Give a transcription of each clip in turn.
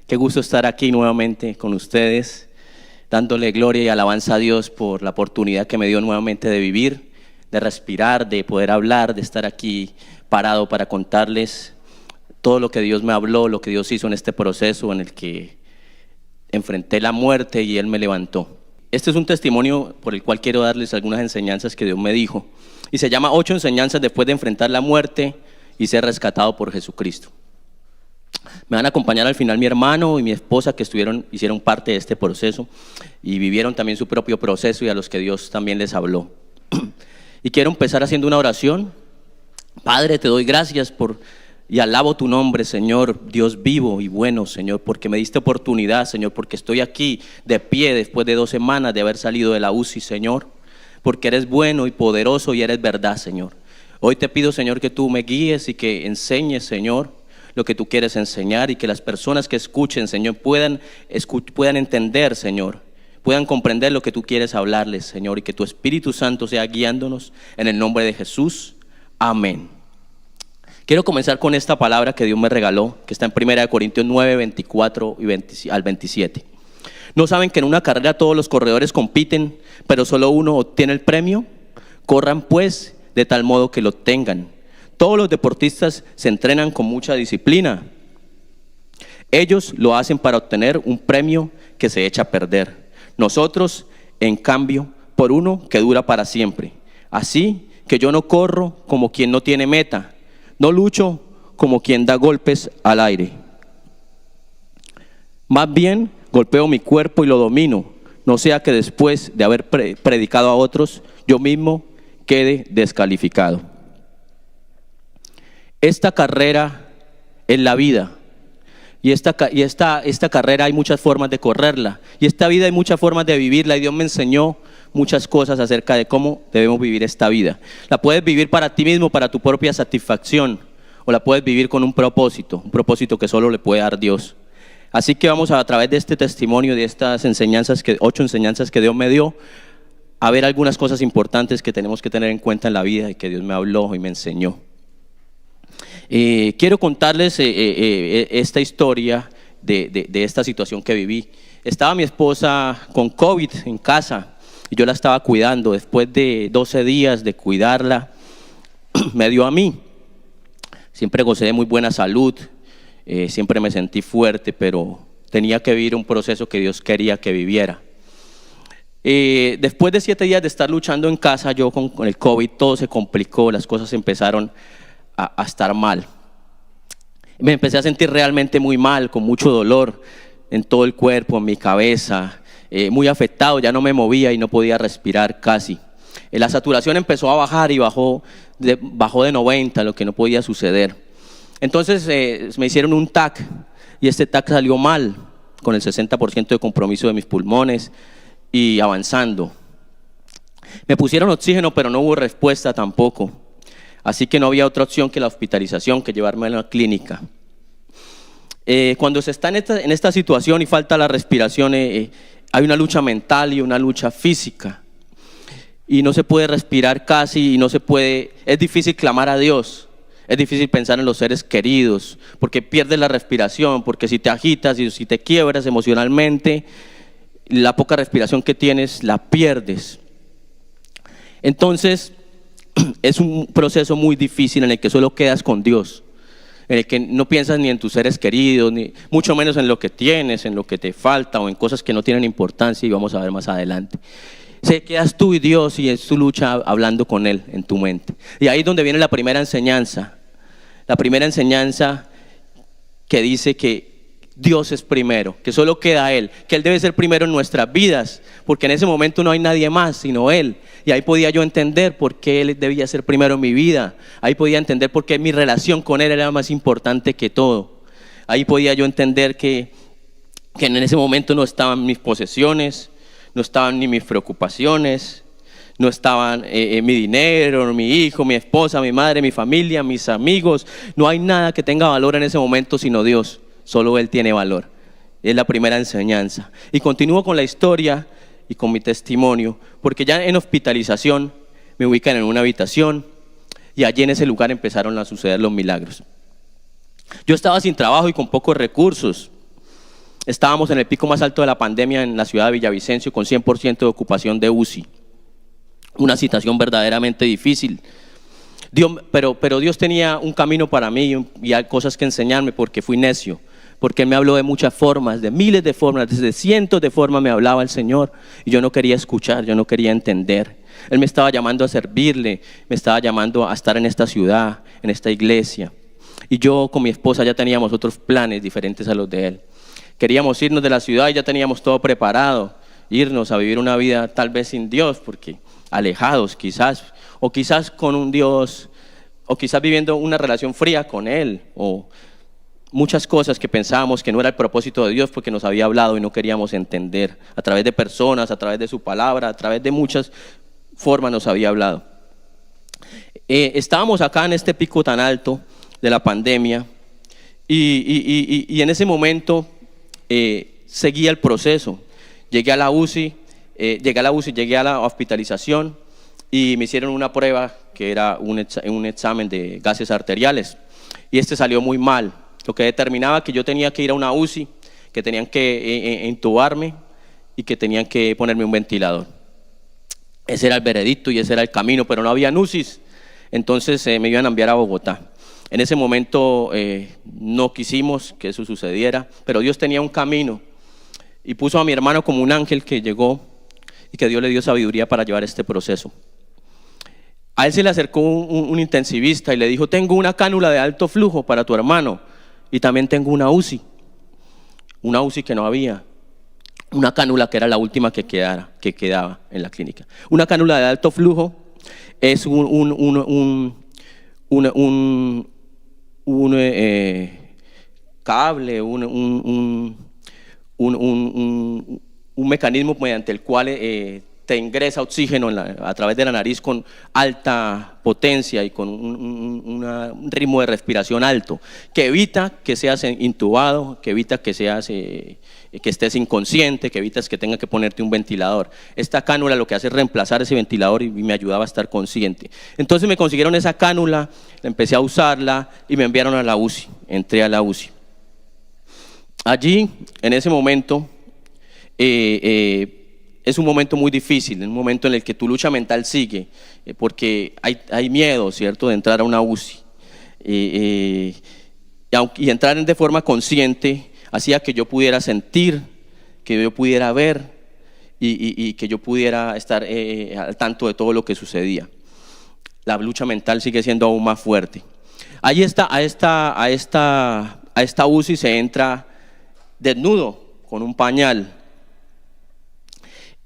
Qué gusto estar aquí nuevamente con ustedes, dándole gloria y alabanza a Dios por la oportunidad que me dio nuevamente de vivir, de respirar, de poder hablar, de estar aquí parado para contarles todo lo que Dios me habló, lo que Dios hizo en este proceso en el que enfrenté la muerte y Él me levantó. Este es un testimonio por el cual quiero darles algunas enseñanzas que Dios me dijo. Y se llama 8 enseñanzas después de enfrentar la muerte y ser rescatado por Jesucristo. Me van a acompañar al final mi hermano y mi esposa que hicieron parte de este proceso y vivieron también su propio proceso y a los que Dios también les habló. Y quiero empezar haciendo una oración. Padre, te doy gracias y alabo tu nombre, Señor, Dios vivo y bueno, Señor, porque me diste oportunidad, Señor, porque estoy aquí de pie después de 2 semanas de haber salido de la UCI, Señor, porque eres bueno y poderoso y eres verdad, Señor. Hoy te pido, Señor, que tú me guíes y que enseñes, Señor, lo que tú quieres enseñar y que las personas que escuchen, Señor, puedan entender, Señor, puedan comprender lo que tú quieres hablarles, Señor, y que tu Espíritu Santo sea guiándonos en el nombre de Jesús. Amén. Quiero comenzar con esta palabra que Dios me regaló, que está en 1 Corintios 9, 24 al 27. ¿No saben que en una carrera todos los corredores compiten, pero solo uno obtiene el premio? Corran pues de tal modo que lo obtengan. Todos los deportistas se entrenan con mucha disciplina. Ellos lo hacen para obtener un premio que se echa a perder. Nosotros, en cambio, por uno que dura para siempre. Así que yo no corro como quien no tiene meta. No lucho como quien da golpes al aire. Más bien golpeo mi cuerpo y lo domino, no sea que después de haber predicado a otros, yo mismo quede descalificado. Esta carrera es la vida. Y esta carrera hay muchas formas de correrla. Y esta vida hay muchas formas de vivirla. Y Dios me enseñó muchas cosas acerca de cómo debemos vivir esta vida. La puedes vivir para ti mismo, para tu propia satisfacción. O la puedes vivir con un propósito que solo le puede dar Dios. Así que vamos a través de este testimonio, de estas enseñanzas, 8 enseñanzas que Dios me dio, a ver algunas cosas importantes que tenemos que tener en cuenta en la vida y que Dios me habló y me enseñó. Quiero contarles esta historia de esta situación que viví. Estaba mi esposa con COVID en casa y yo la estaba cuidando. Después de 12 días de cuidarla, me dio a mí. Siempre gocé de muy buena salud, siempre me sentí fuerte, pero tenía que vivir un proceso que Dios quería que viviera. Después de 7 días de estar luchando en casa, yo con el COVID, todo se complicó, las cosas empezaron a estar mal. Me empecé a sentir realmente muy mal, con mucho dolor en todo el cuerpo, en mi cabeza, muy afectado, ya no me movía y no podía respirar casi. La saturación empezó a bajar y bajó de 90, lo que no podía suceder. Entonces me hicieron un TAC y este TAC salió mal, con el 60% de compromiso de mis pulmones y avanzando. Me pusieron oxígeno, pero no hubo respuesta tampoco. Así que no había otra opción que la hospitalización, que llevarme a la clínica. Cuando se está en esta situación y falta la respiración, hay una lucha mental y una lucha física. Y no se puede respirar casi y es difícil clamar a Dios. Es difícil pensar en los seres queridos, porque pierdes la respiración, porque si te agitas y si te quiebras emocionalmente, la poca respiración que tienes la pierdes. Entonces, es un proceso muy difícil en el que solo quedas con Dios, en el que no piensas ni en tus seres queridos, ni mucho menos en lo que tienes, en lo que te falta o en cosas que no tienen importancia, y vamos a ver más adelante. Se quedas tú y Dios y es tu lucha hablando con Él en tu mente. Y ahí es donde viene la primera enseñanza que dice que Dios es primero, que solo queda Él, que Él debe ser primero en nuestras vidas, porque en ese momento no hay nadie más sino Él. Y ahí podía yo entender por qué Él debía ser primero en mi vida. Ahí podía entender por qué mi relación con Él era más importante que todo. Ahí podía yo entender que en ese momento no estaban mis posesiones, no estaban ni mis preocupaciones, no estaban mi dinero, mi hijo, mi esposa, mi madre, mi familia, mis amigos. No hay nada que tenga valor en ese momento sino Dios. Solo Él tiene valor. Es la primera enseñanza. Y continúo con la historia y con mi testimonio, porque ya en hospitalización me ubican en una habitación y allí en ese lugar empezaron a suceder los milagros. Yo estaba sin trabajo y con pocos recursos. Estábamos en el pico más alto de la pandemia en la ciudad de Villavicencio con 100% de ocupación de UCI. Una situación verdaderamente difícil. Pero Dios tenía un camino para mí y hay cosas que enseñarme porque fui necio. Porque Él me habló de muchas formas, de miles de formas, desde cientos de formas me hablaba el Señor. Y yo no quería escuchar, yo no quería entender. Él me estaba llamando a servirle, me estaba llamando a estar en esta ciudad, en esta iglesia. Y yo con mi esposa ya teníamos otros planes diferentes a los de Él. Queríamos irnos de la ciudad y ya teníamos todo preparado, irnos a vivir una vida tal vez sin Dios, porque alejados quizás, o quizás con un Dios, o quizás viviendo una relación fría con Él, o muchas cosas que pensábamos que no era el propósito de Dios porque nos había hablado y no queríamos entender, a través de personas, a través de su palabra, a través de muchas formas nos había hablado. Estábamos acá en este pico tan alto de la pandemia y en ese momento seguía el proceso. Llegué a la UCI, llegué a la hospitalización y me hicieron una prueba que era un examen de gases arteriales y salió muy mal, lo que determinaba que yo tenía que ir a una UCI, que tenían que intubarme y que tenían que ponerme un ventilador. Ese era el veredicto y ese era el camino, pero no había UCIs, entonces me iban a enviar a Bogotá. En ese momento no quisimos que eso sucediera, pero Dios tenía un camino y puso a mi hermano como un ángel que llegó y que Dios le dio sabiduría para llevar este proceso. A él se le acercó un intensivista y le dijo: tengo una cánula de alto flujo para tu hermano y también tengo una UCI que no había, una cánula que era la última que quedaba en la clínica. Una cánula de alto flujo es un cable, un mecanismo mediante el cual te ingresa oxígeno a través de la nariz con alta potencia y con un ritmo de respiración alto, que evita que seas intubado, que evita que estés inconsciente, que evitas que tengas que ponerte un ventilador. Esta cánula lo que hace es reemplazar ese ventilador y me ayudaba a estar consciente. Entonces me consiguieron esa cánula, empecé a usarla y me enviaron a la UCI, entré a la UCI. Allí, en ese momento, es un momento muy difícil, un momento en el que tu lucha mental sigue, porque hay miedo, ¿cierto?, de entrar a una UCI. Y entrar de forma consciente hacía que yo pudiera sentir, que yo pudiera ver y que yo pudiera estar al tanto de todo lo que sucedía. La lucha mental sigue siendo aún más fuerte. Ahí está, a esta UCI se entra desnudo, con un pañal.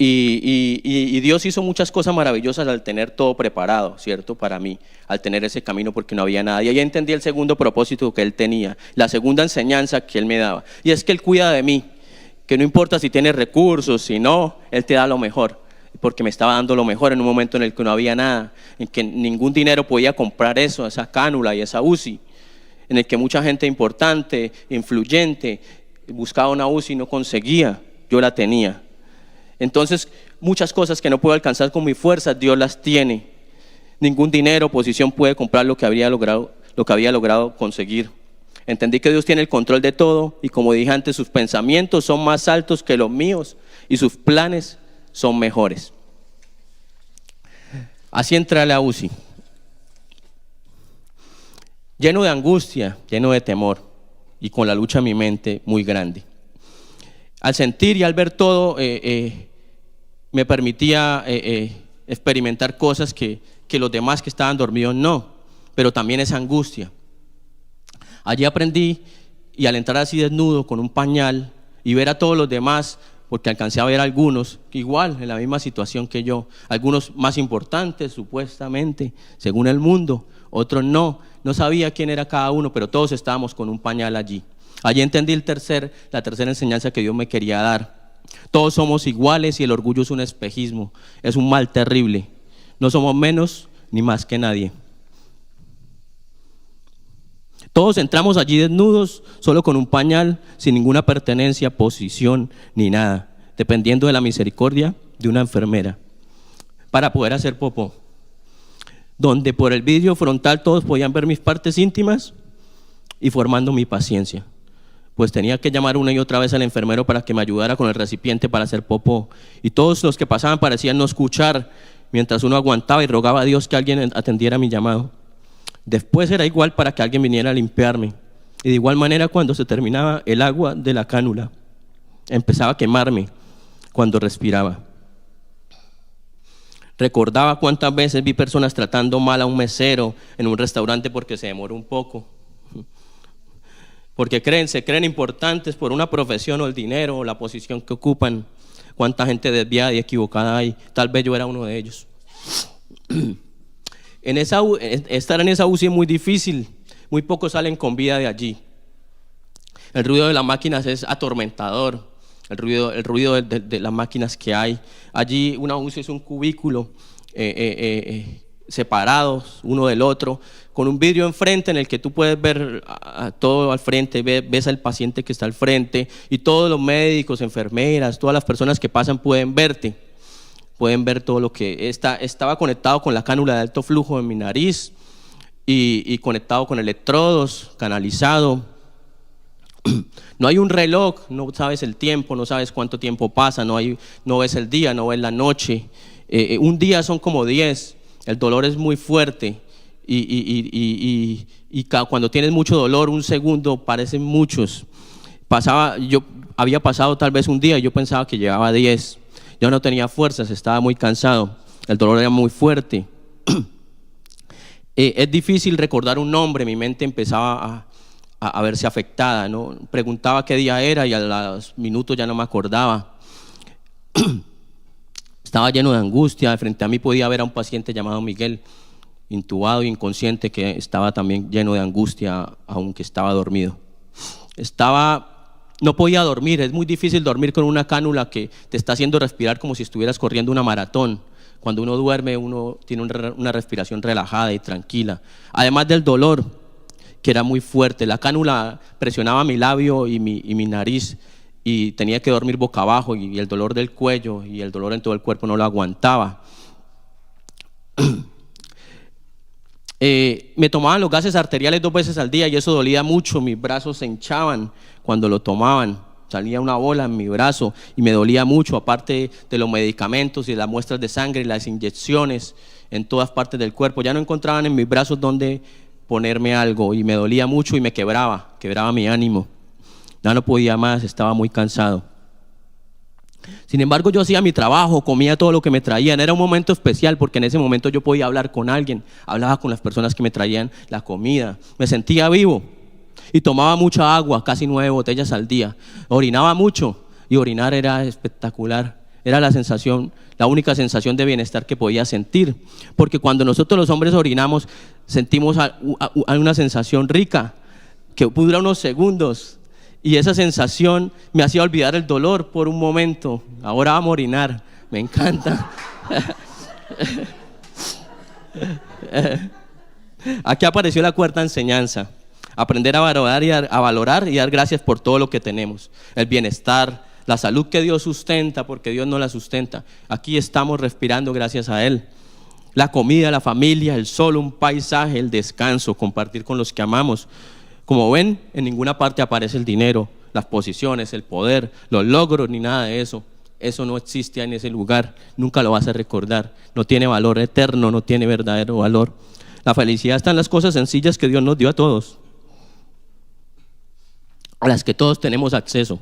Y Dios hizo muchas cosas maravillosas al tener todo preparado, ¿cierto? Para mí, al tener ese camino porque no había nada. Y ahí entendí el segundo propósito que Él tenía, la segunda enseñanza que Él me daba. Y es que Él cuida de mí, que no importa si tienes recursos, si no, Él te da lo mejor. Porque me estaba dando lo mejor en un momento en el que no había nada, en que ningún dinero podía comprar eso, esa cánula y esa UCI, en el que mucha gente importante, influyente, buscaba una UCI y no conseguía, yo la tenía. Entonces, muchas cosas que no puedo alcanzar con mi fuerza, Dios las tiene. Ningún dinero, posición puede comprar lo que había logrado conseguir. Entendí que Dios tiene el control de todo y, como dije antes, sus pensamientos son más altos que los míos y sus planes son mejores. Así entré a la UCI, lleno de angustia, lleno de temor y con la lucha en mi mente muy grande. Al sentir y al ver todo, me permitía experimentar cosas que los demás que estaban dormidos no, pero también esa angustia. Allí aprendí, y al entrar así desnudo con un pañal y ver a todos los demás, porque alcancé a ver a algunos igual en la misma situación que yo, algunos más importantes supuestamente según el mundo, otros no sabía quién era cada uno, pero todos estábamos con un pañal allí. Allí entendí la tercera enseñanza que Dios me quería dar. Todos somos iguales y el orgullo es un espejismo, es un mal terrible. No somos menos ni más que nadie. Todos entramos allí desnudos, solo con un pañal, sin ninguna pertenencia, posición ni nada, dependiendo de la misericordia de una enfermera, para poder hacer popó. Donde por el vidrio frontal todos podían ver mis partes íntimas y formando mi paciencia. pues tenía que llamar una y otra vez al enfermero para que me ayudara con el recipiente para hacer popó. Y todos los que pasaban parecían no escuchar, mientras uno aguantaba y rogaba a Dios que alguien atendiera mi llamado. Después era igual para que alguien viniera a limpiarme. Y de igual manera, cuando se terminaba el agua de la cánula, empezaba a quemarme cuando respiraba. Recordaba cuántas veces vi personas tratando mal a un mesero en un restaurante porque se demoró un poco. Porque se creen importantes por una profesión o el dinero o la posición que ocupan. Cuánta gente desviada y equivocada hay. Tal vez yo era uno de ellos. Estar en esa UCI es muy difícil. Muy pocos salen con vida de allí. El ruido de las máquinas es atormentador. El ruido de las máquinas que hay. Allí una UCI es un cubículo separados uno del otro, con un vidrio enfrente en el que tú puedes ver todo al frente, ves al paciente que está al frente y todos los médicos, enfermeras, todas las personas que pasan pueden verte, pueden ver todo lo que estaba conectado con la cánula de alto flujo en mi nariz y conectado con electrodos, canalizado. No hay un reloj, no sabes el tiempo, no sabes cuánto tiempo pasa, no ves el día, no ves la noche. Un día son como 10, el dolor es muy fuerte y cuando tienes mucho dolor, un segundo parecen muchos. Yo había pasado tal vez un día y yo pensaba que llevaba 10. Yo no tenía fuerzas, estaba muy cansado, el dolor era muy fuerte. Es difícil recordar un nombre, mi mente empezaba a verse afectada, ¿no? Preguntaba qué día era y a los minutos ya no me acordaba. Estaba lleno de angustia. Frente a mí podía ver a un paciente llamado Miguel, intubado e inconsciente, que estaba también lleno de angustia, aunque estaba dormido. No podía dormir. Es muy difícil dormir con una cánula que te está haciendo respirar como si estuvieras corriendo una maratón. Cuando uno duerme, uno tiene una respiración relajada y tranquila. Además del dolor, que era muy fuerte. La cánula presionaba mi labio y mi nariz y tenía que dormir boca abajo y el dolor del cuello y el dolor en todo el cuerpo no lo aguantaba. Me tomaban los gases arteriales 2 veces al día y eso dolía mucho. Mis brazos se hinchaban cuando lo tomaban. Salía una bola en mi brazo y me dolía mucho, aparte de los medicamentos y las muestras de sangre y las inyecciones en todas partes del cuerpo. Ya no encontraban en mis brazos donde ponerme algo y me dolía mucho y me quebraba mi ánimo. Ya no podía más, estaba muy cansado. Sin embargo, yo hacía mi trabajo, comía todo lo que me traían. Era un momento especial porque en ese momento yo podía hablar con alguien, hablaba con las personas que me traían la comida. Me sentía vivo y tomaba mucha agua, casi 9 botellas al día. Orinaba mucho y orinar era espectacular. Era la única sensación de bienestar que podía sentir. Porque cuando nosotros los hombres orinamos, sentimos una sensación rica que dura unos segundos. Y esa sensación me hacía olvidar el dolor por un momento. Ahora vamos a orinar, me encanta. Aquí apareció la 4ª enseñanza. Aprender a valorar y dar gracias por todo lo que tenemos. El bienestar, la salud que Dios sustenta, porque Dios no la sustenta. Aquí estamos respirando gracias a Él. La comida, la familia, el sol, un paisaje, el descanso, compartir con los que amamos. Como ven, en ninguna parte aparece el dinero, las posiciones, el poder, los logros, ni nada de eso. Eso no existe en ese lugar, nunca lo vas a recordar. No tiene valor eterno, no tiene verdadero valor. La felicidad está en las cosas sencillas que Dios nos dio a todos, a las que todos tenemos acceso.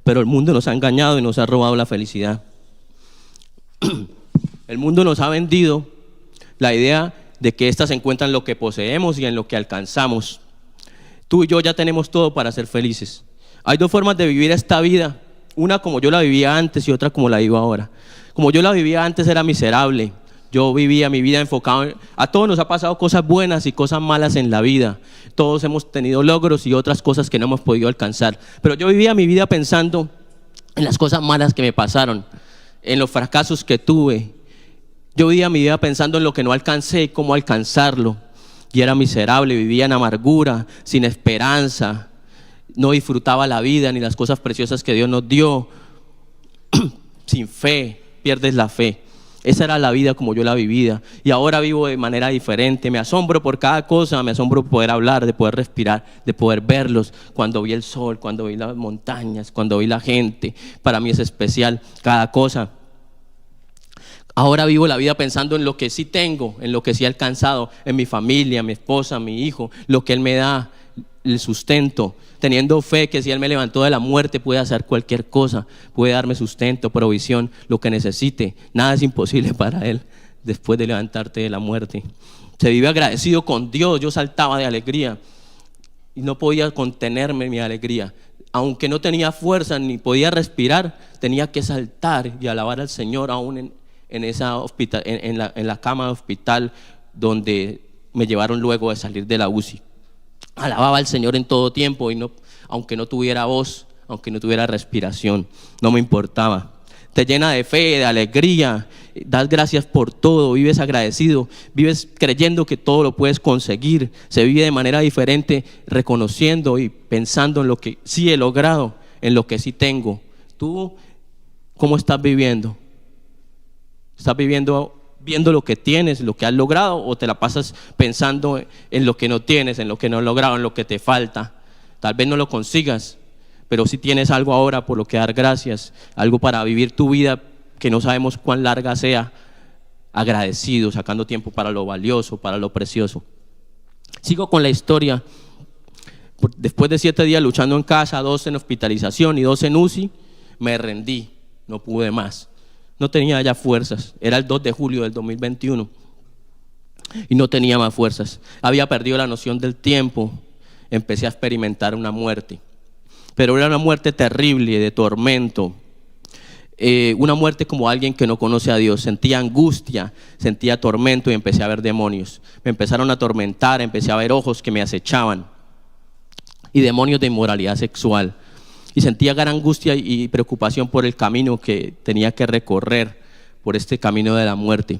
Pero el mundo nos ha engañado y nos ha robado la felicidad. El mundo nos ha vendido la idea de que éstas se encuentran en lo que poseemos y en lo que alcanzamos. Tú y yo ya tenemos todo para ser felices. Hay 2 formas de vivir esta vida. Una como yo la vivía antes y otra como la vivo ahora. Como yo la vivía antes era miserable. Yo vivía mi vida enfocado. A todos nos ha pasado cosas buenas y cosas malas en la vida. Todos hemos tenido logros y otras cosas que no hemos podido alcanzar. Pero yo vivía mi vida pensando en las cosas malas que me pasaron, en los fracasos que tuve. Yo vivía mi vida pensando en lo que no alcancé y cómo alcanzarlo. Y era miserable, vivía en amargura, sin esperanza. No disfrutaba la vida ni las cosas preciosas que Dios nos dio. Sin fe, pierdes la fe. Esa era la vida como yo la vivía, y ahora vivo de manera diferente. Me asombro por cada cosa, me asombro por poder hablar, de poder respirar, de poder verlos. Cuando vi el sol, cuando vi las montañas, cuando vi la gente, para mí es especial cada cosa. Ahora vivo la vida pensando en lo que sí tengo, en lo que sí he alcanzado, en mi familia, mi esposa, mi hijo, lo que Él me da, el sustento, teniendo fe que si Él me levantó de la muerte puede hacer cualquier cosa, puede darme sustento, provisión, lo que necesite. Nada es imposible para Él después de levantarte de la muerte. Se vive agradecido con Dios. Yo saltaba de alegría y no podía contenerme mi alegría. Aunque no tenía fuerza ni podía respirar, tenía que saltar y alabar al Señor aún en la cama de hospital donde me llevaron luego de salir de la UCI. Alababa al Señor en todo tiempo, y aunque no tuviera voz, aunque no tuviera respiración, no me importaba. Te llena de fe, de alegría, das gracias por todo, vives agradecido, vives creyendo que todo lo puedes conseguir. Se vive de manera diferente, reconociendo y pensando en lo que sí he logrado, en lo que sí tengo. ¿Tú cómo estás viviendo? ¿Estás viviendo viendo lo que tienes, lo que has logrado, o te la pasas pensando en lo que no tienes, en lo que no has logrado, en lo que te falta? Tal vez no lo consigas, pero si tienes algo ahora por lo que dar gracias, algo para vivir tu vida que no sabemos cuán larga sea, agradecido, sacando tiempo para lo valioso, para lo precioso. Sigo con la historia. Después de 7 días luchando en casa, 2 en hospitalización y 2 en UCI, me rendí, no pude más. No tenía ya fuerzas, era el 2 de julio del 2021 y no tenía más fuerzas. Había perdido la noción del tiempo, empecé a experimentar una muerte, pero era una muerte terrible, de tormento, una muerte como alguien que no conoce a Dios. Sentía angustia, sentía tormento y empecé a ver demonios. Me empezaron a atormentar, empecé a ver ojos que me acechaban y demonios de inmoralidad sexual. Y sentía gran angustia y preocupación por el camino que tenía que recorrer, por este camino de la muerte.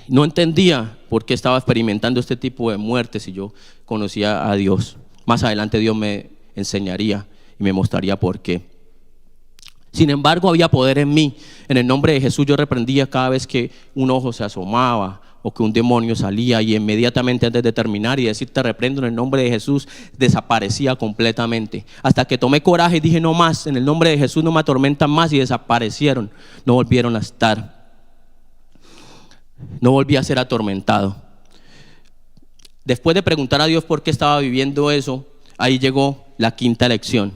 No entendía por qué estaba experimentando este tipo de muerte si yo conocía a Dios. Más adelante Dios me enseñaría y me mostraría por qué. Sin embargo, había poder en mí. En el nombre de Jesús yo reprendía cada vez que un ojo se asomaba o que un demonio salía, y inmediatamente antes de terminar y decir te reprendo en el nombre de Jesús, desaparecía completamente. Hasta que tomé coraje y dije no más, en el nombre de Jesús no me atormentan más, y desaparecieron, no volvieron a estar. No volví a ser atormentado. Después de preguntar a Dios por qué estaba viviendo eso, ahí llegó la 5ª lección.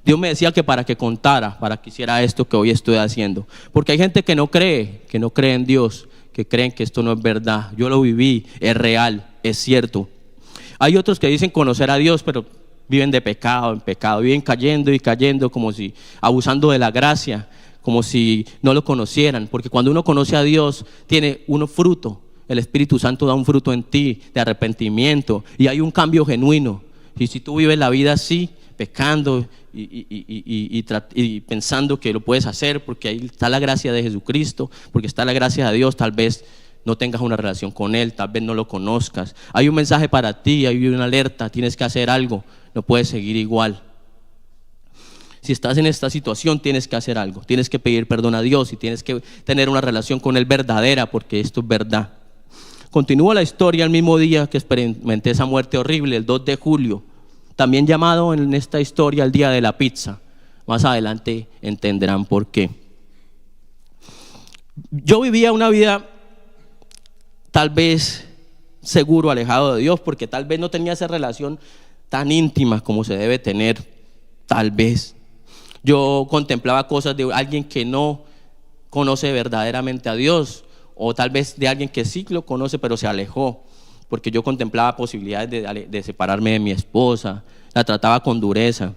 Dios me decía que para que contara, para que hiciera esto que hoy estoy haciendo. Porque hay gente que no cree en Dios, que creen que esto no es verdad. Yo lo viví, es real, es cierto. Hay otros que dicen conocer a Dios, pero viven de pecado en pecado, viven cayendo y cayendo, como si abusando de la gracia, como si no lo conocieran. Porque cuando uno conoce a Dios, tiene un fruto. El Espíritu Santo da un fruto en ti de arrepentimiento y hay un cambio genuino. Y si tú vives la vida así, pecando y pensando que lo puedes hacer porque ahí está la gracia de Jesucristo, porque está la gracia de Dios, tal vez no tengas una relación con Él, tal vez no lo conozcas. Hay un mensaje para ti, hay una alerta, tienes que hacer algo, no puedes seguir igual. Si estás en esta situación, tienes que hacer algo, tienes que pedir perdón a Dios y tienes que tener una relación con Él verdadera, porque esto es verdad. Continúa la historia. El mismo día que experimenté esa muerte horrible, el 2 de julio, también llamado en esta historia el día de la pizza. Más adelante entenderán por qué. Yo vivía una vida tal vez seguro, alejado de Dios, porque tal vez no tenía esa relación tan íntima como se debe tener, tal vez. Yo contemplaba cosas de alguien que no conoce verdaderamente a Dios, o tal vez de alguien que sí lo conoce pero se alejó, porque yo contemplaba posibilidades de separarme de mi esposa, la trataba con dureza.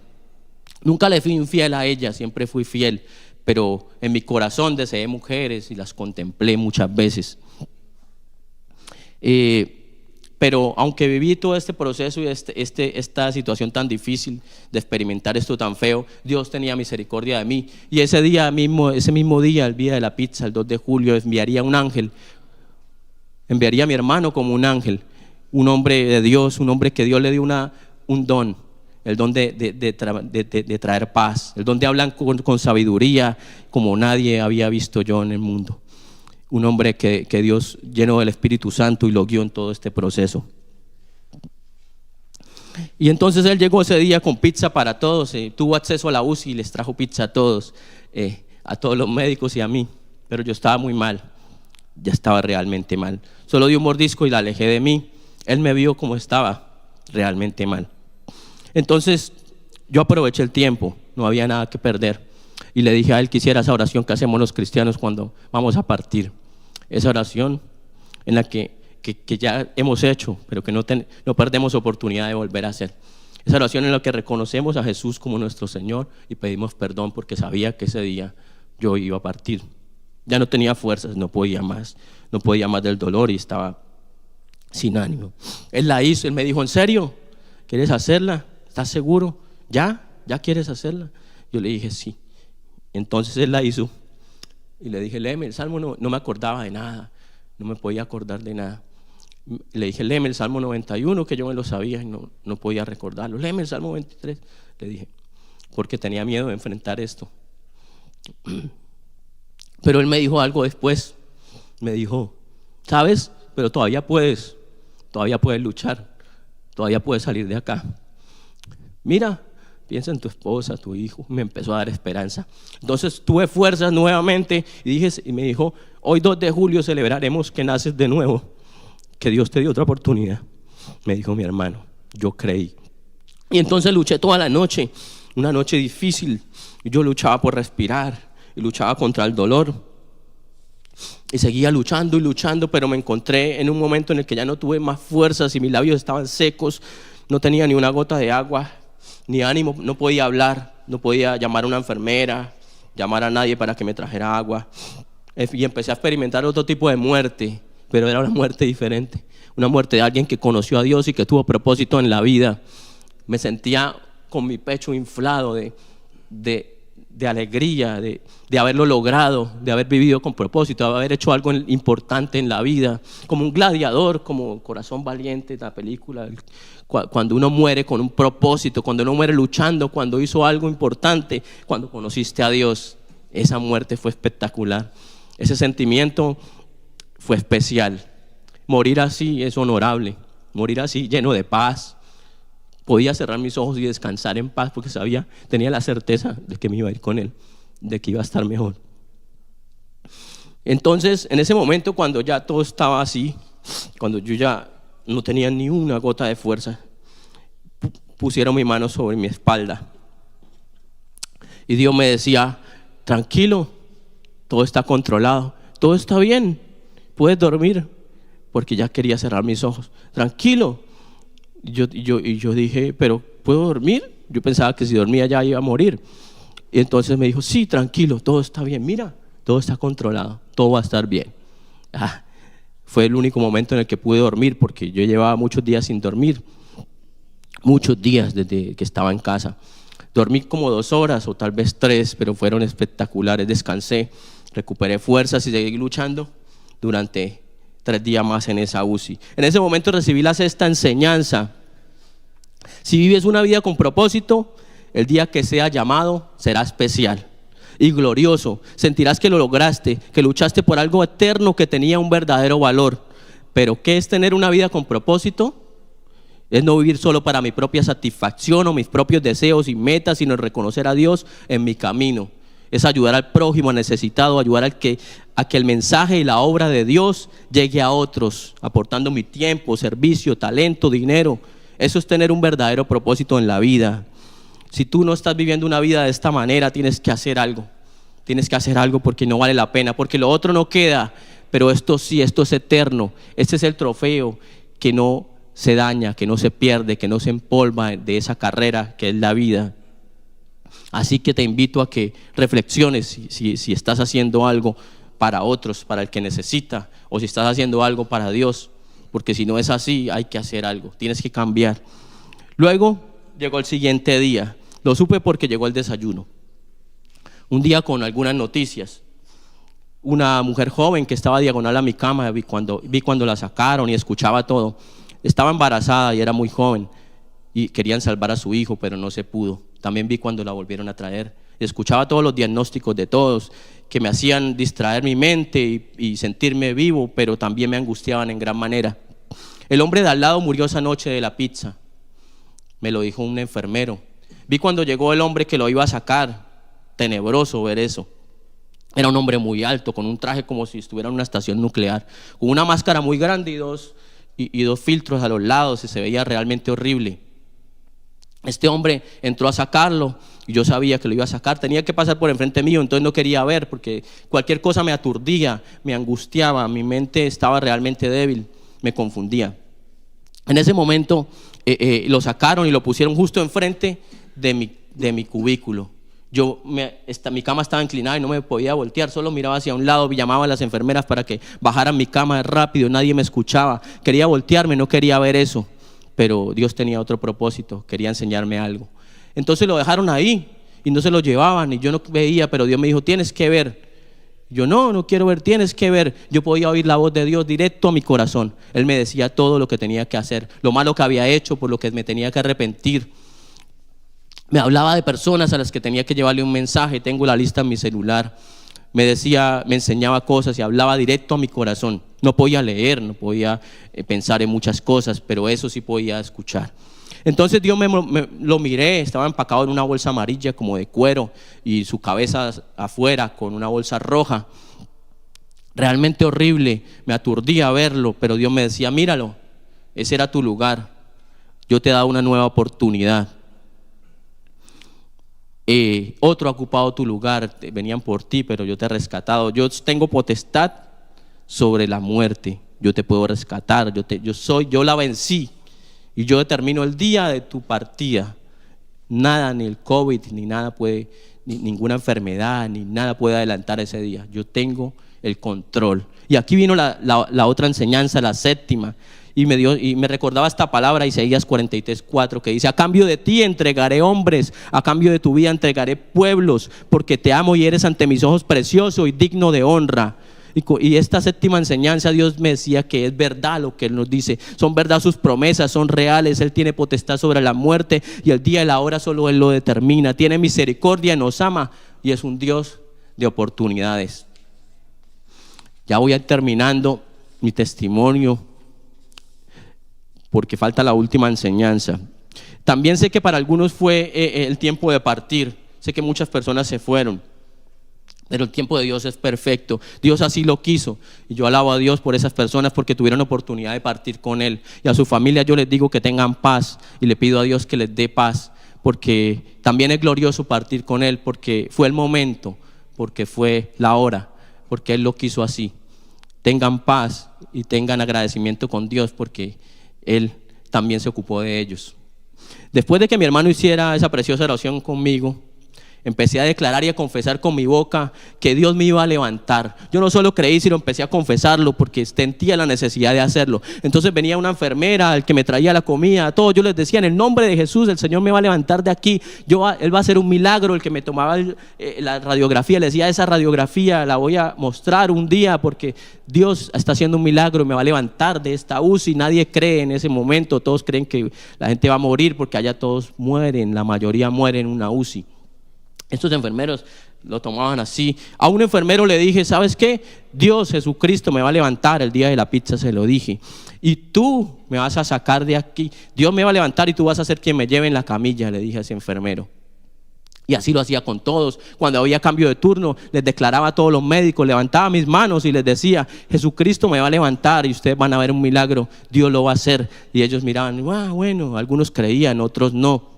Nunca le fui infiel a ella, siempre fui fiel, pero en mi corazón deseé mujeres y las contemplé muchas veces. Pero aunque viví todo este proceso y esta situación tan difícil de experimentar esto tan feo, Dios tenía misericordia de mí. Y ese mismo día, el día de la pizza, el 2 de julio, enviaría un ángel. Enviaría a mi hermano como un ángel, un hombre de Dios, un hombre que Dios le dio un don. el don de traer paz, el don de hablar con sabiduría como nadie había visto yo en el mundo. Un hombre que Dios llenó del Espíritu Santo y lo guió en todo este proceso. Y entonces él llegó ese día con pizza para todos, tuvo acceso a la UCI y les trajo pizza a todos los médicos y a mí, pero yo estaba muy mal, ya estaba realmente mal. Solo di un mordisco y la alejé de mí. Él me vio como estaba, realmente mal. Entonces yo aproveché el tiempo, no había nada que perder, y le dije a él que hiciera esa oración que hacemos los cristianos cuando vamos a partir. Esa oración en la que ya hemos hecho, pero que no perdemos oportunidad de volver a hacer. Esa oración en la que reconocemos a Jesús como nuestro Señor y pedimos perdón porque sabía que ese día yo iba a partir. Ya no tenía fuerzas, no podía más del dolor y estaba sin ánimo. Él la hizo, él me dijo, ¿en serio? ¿Quieres hacerla? ¿Estás seguro? ¿Ya quieres hacerla? Yo le dije, sí. Entonces él la hizo y le dije, léeme el Salmo. No me acordaba de nada, no me podía acordar de nada. Le dije, léeme el Salmo 91, que yo me lo sabía y no podía recordarlo. Léeme el Salmo 23, le dije, porque tenía miedo de enfrentar esto. Pero él me dijo algo después. Me dijo, ¿sabes? Pero todavía puedes luchar, todavía puedes salir de acá. Mira, piensa en tu esposa, tu hijo. Me empezó a dar esperanza. Entonces tuve fuerzas nuevamente y me dijo, hoy 2 de julio celebraremos que naces de nuevo, que Dios te dio otra oportunidad. Me dijo mi hermano, yo creí. Y entonces luché toda la noche, una noche difícil. Yo luchaba por respirar y luchaba contra el dolor. Y seguía luchando y luchando, pero me encontré en un momento en el que ya no tuve más fuerzas y mis labios estaban secos. No tenía ni una gota de agua, ni ánimo, no podía hablar, no podía llamar a una enfermera, llamar a nadie para que me trajera agua. Y empecé a experimentar otro tipo de muerte, pero era una muerte diferente, una muerte de alguien que conoció a Dios y que tuvo propósito en la vida. Me sentía con mi pecho inflado de alegría, de haberlo logrado, de haber vivido con propósito, de haber hecho algo importante en la vida, como un gladiador, como Corazón Valiente, la película, cuando uno muere con un propósito, cuando uno muere luchando, cuando hizo algo importante, cuando conociste a Dios. Esa muerte fue espectacular, ese sentimiento fue especial. Morir así es honorable, morir así lleno de paz. Podía cerrar mis ojos y descansar en paz porque tenía la certeza de que me iba a ir con Él, de que iba a estar mejor. Entonces, en ese momento, cuando ya todo estaba así, cuando yo ya no tenía ni una gota de fuerza, pusieron mi mano sobre mi espalda y Dios me decía, tranquilo, todo está controlado, todo está bien, puedes dormir, porque ya quería cerrar mis ojos. Tranquilo. Y yo dije, ¿pero puedo dormir? Yo pensaba que si dormía ya iba a morir. Y entonces me dijo, sí, tranquilo, todo está bien, mira, todo está controlado, todo va a estar bien. Fue el único momento en el que pude dormir, porque yo llevaba muchos días sin dormir, muchos días desde que estaba en casa. Dormí como 2 horas o tal vez 3, pero fueron espectaculares. Descansé, recuperé fuerzas y seguí luchando durante 3 días más en esa UCI. En ese momento recibí la 6ª enseñanza. Si vives una vida con propósito, el día que sea llamado será especial y glorioso. Sentirás que lo lograste, que luchaste por algo eterno que tenía un verdadero valor. Pero ¿qué es tener una vida con propósito? Es no vivir solo para mi propia satisfacción o mis propios deseos y metas, sino reconocer a Dios en mi camino. Es ayudar al prójimo, al necesitado, ayudar a que el mensaje y la obra de Dios llegue a otros, aportando mi tiempo, servicio, talento, dinero. Eso es tener un verdadero propósito en la vida. Si tú no estás viviendo una vida de esta manera, tienes que hacer algo. Tienes que hacer algo porque no vale la pena, porque lo otro no queda, pero esto sí, esto es eterno. Este es el trofeo que no se daña, que no se pierde, que no se empolva de esa carrera que es la vida. Así que te invito a que reflexiones si estás haciendo algo para otros, para el que necesita, o si estás haciendo algo para Dios, porque si no es así, hay que hacer algo, tienes que cambiar. Luego llegó el siguiente día, lo supe porque llegó el desayuno. Un día con algunas noticias. Una mujer joven que estaba diagonal a mi cama, vi cuando la sacaron y escuchaba todo. Estaba embarazada y era muy joven. y querían salvar a su hijo, pero no se pudo. También vi cuando la volvieron a traer. Escuchaba todos los diagnósticos de todos que me hacían distraer mi mente y sentirme vivo, pero también me angustiaban en gran manera. El hombre de al lado murió esa noche de la pizza. Me lo dijo un enfermero. Vi cuando llegó el hombre que lo iba a sacar. Tenebroso ver eso. Era un hombre muy alto, con un traje como si estuviera en una estación nuclear, con una máscara muy grande y dos filtros a los lados, y se veía realmente horrible. Este hombre entró a sacarlo y yo sabía que lo iba a sacar. Tenía que pasar por enfrente mío, entonces no quería ver porque cualquier cosa me aturdía, me angustiaba, mi mente estaba realmente débil, me confundía. En ese momento lo sacaron y lo pusieron justo enfrente de mi cubículo. Mi cama estaba inclinada y no me podía voltear, solo miraba hacia un lado, llamaba a las enfermeras para que bajaran mi cama rápido, nadie me escuchaba. Quería voltearme, no quería ver eso, pero Dios tenía otro propósito, quería enseñarme algo. Entonces lo dejaron ahí y no se lo llevaban y yo no veía, pero Dios me dijo, tienes que ver. Yo no quiero ver, tienes que ver. Yo podía oír la voz de Dios directo a mi corazón. Él me decía todo lo que tenía que hacer, lo malo que había hecho, por lo que me tenía que arrepentir. Me hablaba de personas a las que tenía que llevarle un mensaje. Tengo la lista en mi celular. Me decía, me enseñaba cosas y hablaba directo a mi corazón. No podía leer, no podía pensar en muchas cosas, pero eso sí podía escuchar. Entonces Dios lo miré, estaba empacado en una bolsa amarilla como de cuero y su cabeza afuera con una bolsa roja. Realmente horrible, me aturdía verlo, pero Dios me decía, míralo, ese era tu lugar. Yo te he dado una nueva oportunidad. Otro ha ocupado tu lugar, venían por ti, pero yo te he rescatado. Yo tengo potestad sobre la muerte, yo te puedo rescatar, yo la vencí y yo determino el día de tu partida. Nada, ni el COVID, ni nada puede, ninguna enfermedad, ni nada puede adelantar ese día. Yo tengo el control. Y aquí vino la otra enseñanza, la séptima. Y me recordaba esta palabra, Isaías 43:4, que dice: a cambio de ti entregaré hombres, a cambio de tu vida entregaré pueblos, porque te amo y eres ante mis ojos precioso y digno de honra. Y esta séptima enseñanza, Dios me decía que es verdad lo que Él nos dice, son verdad sus promesas, son reales. Él tiene potestad sobre la muerte y el día y la hora solo Él lo determina. Tiene misericordia, nos ama y es un Dios de oportunidades. Ya voy a ir terminando mi testimonio, porque falta la última enseñanza. También sé que para algunos fue el tiempo de partir. Sé que muchas personas se fueron, pero el tiempo de Dios es perfecto. Dios así lo quiso. Y yo alabo a Dios por esas personas porque tuvieron oportunidad de partir con Él. Y a su familia yo les digo que tengan paz. Y le pido a Dios que les dé paz, porque también es glorioso partir con Él, porque fue el momento, porque fue la hora, porque Él lo quiso así. Tengan paz y tengan agradecimiento con Dios, porque Él también se ocupó de ellos. Después de que mi hermano hiciera esa preciosa oración conmigo, empecé a declarar y a confesar con mi boca que Dios me iba a levantar. Yo no solo creí, sino empecé a confesarlo porque sentía la necesidad de hacerlo. Entonces venía una enfermera, el que me traía la comida, a todos yo les decía: en el nombre de Jesús, el Señor me va a levantar de aquí. Él va a hacer un milagro. El que me tomaba la radiografía, le decía: esa radiografía la voy a mostrar un día porque Dios está haciendo un milagro y me va a levantar de esta UCI. Nadie cree en ese momento, todos creen que la gente va a morir porque allá todos mueren, la mayoría mueren en una UCI. Estos enfermeros lo tomaban así. A un enfermero le dije: ¿sabes qué? Dios, Jesucristo me va a levantar el día de la pizza, se lo dije. Y tú me vas a sacar de aquí. Dios me va a levantar y tú vas a ser quien me lleve en la camilla, le dije a ese enfermero. Y así lo hacía con todos. Cuando había cambio de turno, les declaraba a todos los médicos, levantaba mis manos y les decía: Jesucristo me va a levantar y ustedes van a ver un milagro, Dios lo va a hacer. Y ellos miraban, bueno, algunos creían, otros no.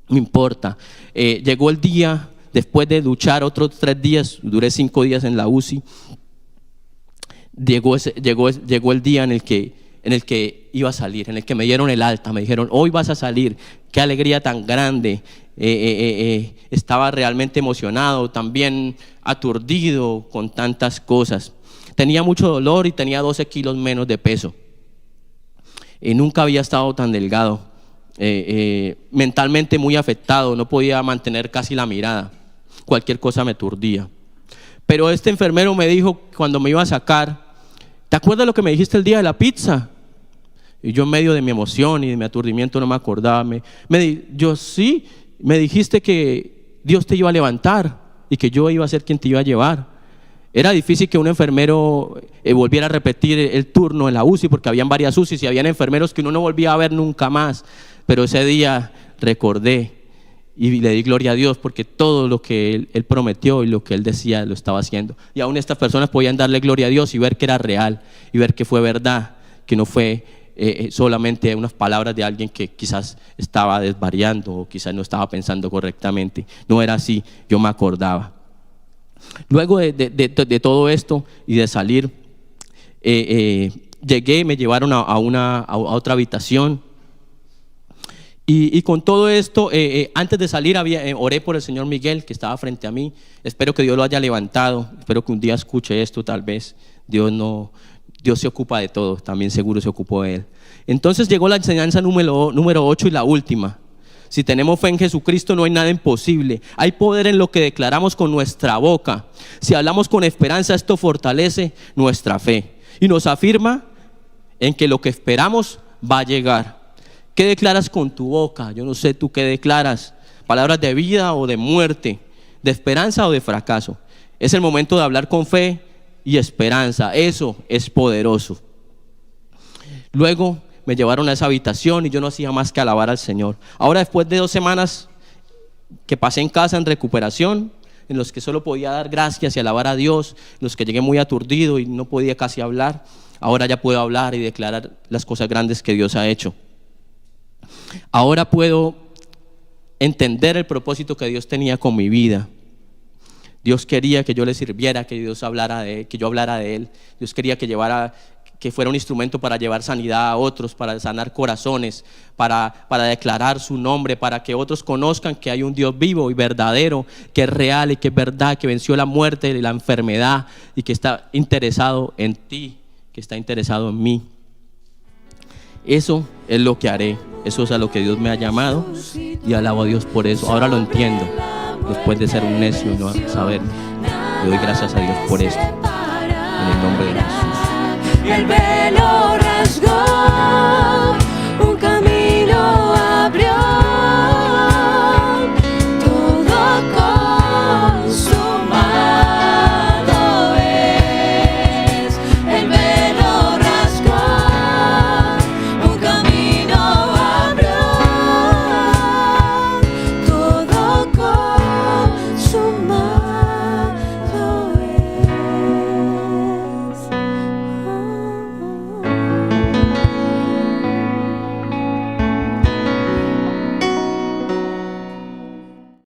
No importa. Llegó el día, después de luchar otros 3 días, duré 5 días en la UCI. Llegó el día en el que iba a salir, en el que me dieron el alta. Me dijeron: hoy vas a salir. Qué alegría tan grande. Estaba realmente emocionado, también aturdido con tantas cosas. Tenía mucho dolor y tenía 12 kilos menos de peso. Nunca había estado tan delgado. Mentalmente muy afectado, no podía mantener casi la mirada, cualquier cosa me aturdía. Pero este enfermero me dijo cuando me iba a sacar: ¿te acuerdas lo que me dijiste el día de la pizza? Y yo en medio de mi emoción y de mi aturdimiento no me acordaba. Yo sí, me dijiste que Dios te iba a levantar y que yo iba a ser quien te iba a llevar. Era difícil que un enfermero volviera a repetir el turno en la UCI, porque habían varias UCIs y habían enfermeros que uno no volvía a ver nunca más. Pero ese día recordé y le di gloria a Dios, porque todo lo que él prometió y lo que Él decía lo estaba haciendo. Y aún estas personas podían darle gloria a Dios y ver que era real y ver que fue verdad, que no fue solamente unas palabras de alguien que quizás estaba desvariando o quizás no estaba pensando correctamente. No era así, yo me acordaba. Luego de todo esto y de salir, llegué, me llevaron a otra habitación. Y con todo esto, antes de salir oré por el señor Miguel, que estaba frente a mí. Espero que Dios lo haya levantado. Espero que un día escuche esto, tal vez. Dios se ocupa de todo, también seguro se ocupó de él. Entonces llegó la enseñanza número 8 y la última. Si tenemos fe en Jesucristo, no hay nada imposible. Hay poder en lo que declaramos con nuestra boca. Si hablamos con esperanza, esto fortalece nuestra fe y nos afirma en que lo que esperamos va a llegar. ¿Qué declaras con tu boca? Yo no sé tú qué declaras. Palabras de vida o de muerte, de esperanza o de fracaso. Es el momento de hablar con fe y esperanza. Eso es poderoso. Luego me llevaron a esa habitación y yo no hacía más que alabar al Señor. Ahora, después de 2 semanas que pasé en casa en recuperación, en los que solo podía dar gracias y alabar a Dios, en los que llegué muy aturdido y no podía casi hablar, ahora ya puedo hablar y declarar las cosas grandes que Dios ha hecho. Ahora puedo entender el propósito que Dios tenía con mi vida. Dios quería que yo le sirviera, que Dios hablara de él, que yo hablara de él. Dios quería que fuera un instrumento para llevar sanidad a otros, para sanar corazones, para declarar su nombre, para que otros conozcan que hay un Dios vivo y verdadero, que es real y que es verdad, que venció la muerte y la enfermedad y que está interesado en ti, que está interesado en mí. Eso es lo que haré, eso es a lo que Dios me ha llamado y alabo a Dios por eso. Ahora lo entiendo, después de ser un necio y no saber. Le doy gracias a Dios por esto, en el nombre de Jesús. El velo rasgó.